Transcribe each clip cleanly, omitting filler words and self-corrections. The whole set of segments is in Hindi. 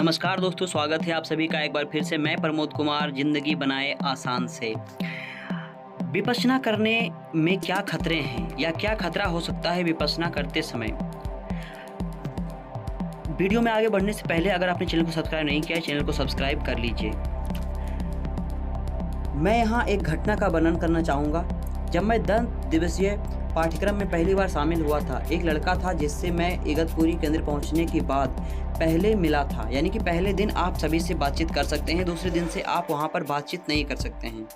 नमस्कार दोस्तों, स्वागत है आप सभी का एक बार फिर से। मैं प्रमोद कुमार, जिंदगी बनाए आसान से। विपश्यना करने में क्या खतरे हैं या क्या खतरा हो सकता है विपश्यना करते समय। वीडियो में आगे बढ़ने से पहले अगर आपने चैनल को सब्सक्राइब नहीं किया है, चैनल को सब्सक्राइब कर लीजिए। मैं यहाँ एक घटना का वर्णन करना चाहूँगा। जब मैं 10 दिवसीय पाठ्यक्रम में पहली बार शामिल हुआ था, एक लड़का था जिससे मैं इगतपुरी केंद्र पहुंचने के बाद पहले मिला था। यानी कि पहले दिन आप सभी से बातचीत कर सकते हैं, दूसरे दिन से आप वहां पर बातचीत नहीं कर सकते हैं।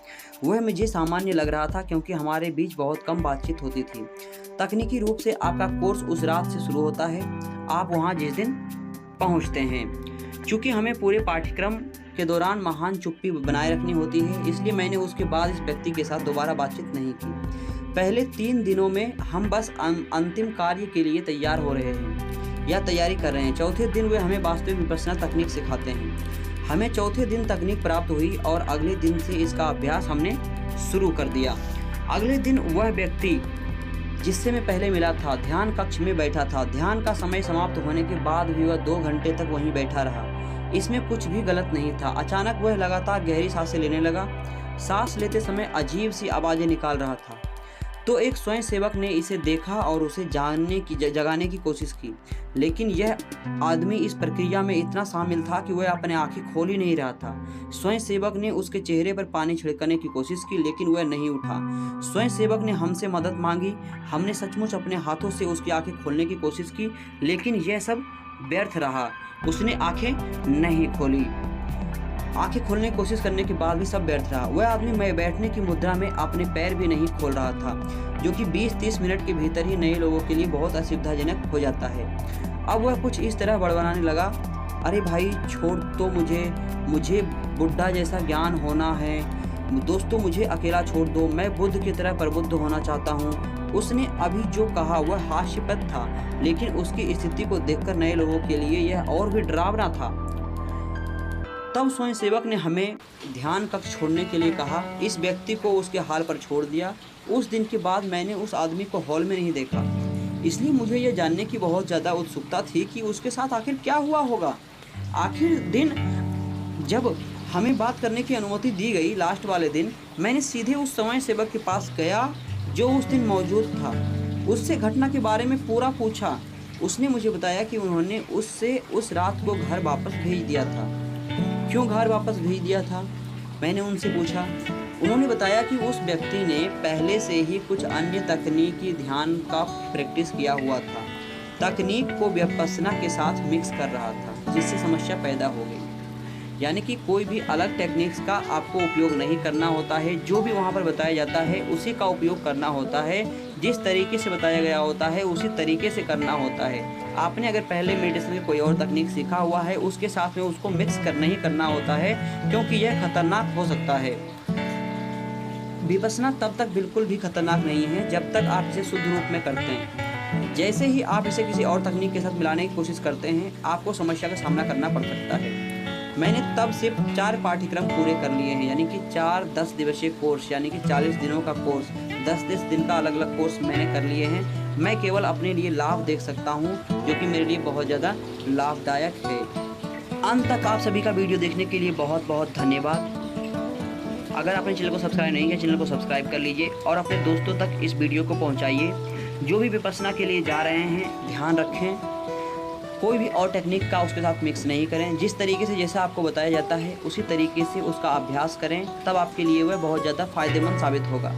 वह मुझे सामान्य लग रहा था क्योंकि हमारे बीच बहुत कम बातचीत होती थी। तकनीकी रूप से आपका कोर्स उस रात से शुरू होता है, आप वहाँ जिस दिन पहुँचते हैं। चूँकि हमें पूरे पाठ्यक्रम के दौरान महान चुप्पी बनाए रखनी होती है, इसलिए मैंने उसके बाद इस व्यक्ति के साथ दोबारा बातचीत नहीं की। पहले 3 दिनों में हम बस अंतिम कार्य के लिए तैयार हो रहे हैं या तैयारी कर रहे हैं। चौथे दिन वे हमें वास्तविक विपश्यना तकनीक सिखाते हैं। हमें चौथे दिन तकनीक प्राप्त हुई और अगले दिन से इसका अभ्यास हमने शुरू कर दिया। अगले दिन वह व्यक्ति जिससे मैं पहले मिला था ध्यान कक्ष में बैठा था। ध्यान का समय समाप्त होने के बाद भी वह 2 घंटे तक वहीं बैठा रहा। इसमें कुछ भी गलत नहीं था। अचानक वह लगातार गहरी सांसें लेने लगा। सांस लेते समय अजीब सी आवाज़ें निकाल रहा था। तो एक स्वयंसेवक ने इसे देखा और उसे जगाने की कोशिश की, लेकिन यह आदमी इस प्रक्रिया में इतना शामिल था कि वह अपने आंखें खोल ही नहीं रहा था। स्वयंसेवक ने उसके चेहरे पर पानी छिड़कने की कोशिश की, लेकिन वह नहीं उठा। स्वयंसेवक ने हमसे मदद मांगी। हमने सचमुच अपने हाथों से उसकी आंखें खोलने की कोशिश की, लेकिन यह सब व्यर्थ रहा। उसने आंखें नहीं खोली। आंखें खोलने की कोशिश करने के बाद भी सब व्यर्थ रहा। वह आदमी मैं बैठने की मुद्रा में अपने पैर भी नहीं खोल रहा था, जो कि 20-30 मिनट के भीतर ही नए लोगों के लिए बहुत असुविधाजनक हो जाता है। अब वह कुछ इस तरह बड़बड़ाने लगा, अरे भाई छोड़ तो मुझे बुढ़ा जैसा ज्ञान होना है। दोस्तों मुझे अकेला छोड़ दो, मैं बुद्ध की तरह प्रबुद्ध होना चाहता हूँ। उसने अभी जो कहा वह हास्यास्पद था, लेकिन उसकी स्थिति को देखकर नए लोगों के लिए यह और भी डरावना था। तब स्वयंसेवक ने हमें ध्यान कक्ष छोड़ने के लिए कहा। इस व्यक्ति को उसके हाल पर छोड़ दिया। उस दिन के बाद मैंने उस आदमी को हॉल में नहीं देखा, इसलिए मुझे यह जानने की बहुत ज़्यादा उत्सुकता थी कि उसके साथ आखिर क्या हुआ होगा। आखिर दिन जब हमें बात करने की अनुमति दी गई, लास्ट वाले दिन, मैंने सीधे उस स्वयंसेवक के पास गया जो उस दिन मौजूद था। उससे घटना के बारे में पूरा पूछा। उसने मुझे बताया कि उन्होंने उससे उस रात को घर वापस भेज दिया था। क्यों घर वापस भेज दिया था, मैंने उनसे पूछा। उन्होंने बताया कि उस व्यक्ति ने पहले से ही कुछ अन्य तकनीकी ध्यान का प्रैक्टिस किया हुआ था। तकनीक को विपश्यना के साथ मिक्स कर रहा था, जिससे समस्या पैदा हो गई। यानी कि कोई भी अलग टेक्निक्स का आपको उपयोग नहीं करना होता है। जो भी वहाँ पर बताया जाता है उसी का उपयोग करना होता है। जिस तरीके से बताया गया होता है उसी तरीके से करना होता है। आपने अगर पहले मेडिसिन की कोई और तकनीक सीखा हुआ है, उसके साथ में उसको मिक्स नहीं करना होता है, क्योंकि यह खतरनाक हो सकता है। विपश्यना तब तक बिल्कुल भी खतरनाक नहीं है जब तक आप इसे शुद्ध रूप में करते हैं। जैसे ही आप इसे किसी और तकनीक के साथ मिलाने की कोशिश करते हैं, आपको समस्या का सामना करना पड़ सकता है। मैंने तब सिर्फ 4 पाठ्यक्रम पूरे कर लिए हैं, यानी कि 4 10 दिवसीय कोर्स, यानी कि 40 दिनों का कोर्स, 10-10 दिन का अलग अलग कोर्स मैंने कर लिए हैं। मैं केवल अपने लिए लाभ देख सकता हूँ, जो कि मेरे लिए बहुत ज़्यादा लाभदायक है। अंत तक आप सभी का वीडियो देखने के लिए बहुत बहुत धन्यवाद। अगर आपने चैनल को सब्सक्राइब नहीं किया, चैनल को सब्सक्राइब कर लीजिए और अपने दोस्तों तक इस वीडियो को पहुँचाइए। जो भी विपश्यना के लिए जा रहे हैं, ध्यान रखें कोई भी और टेक्निक का उसके साथ मिक्स नहीं करें। जिस तरीके से जैसा आपको बताया जाता है उसी तरीके से उसका अभ्यास करें, तब आपके लिए वह बहुत ज़्यादा फ़ायदेमंद साबित होगा।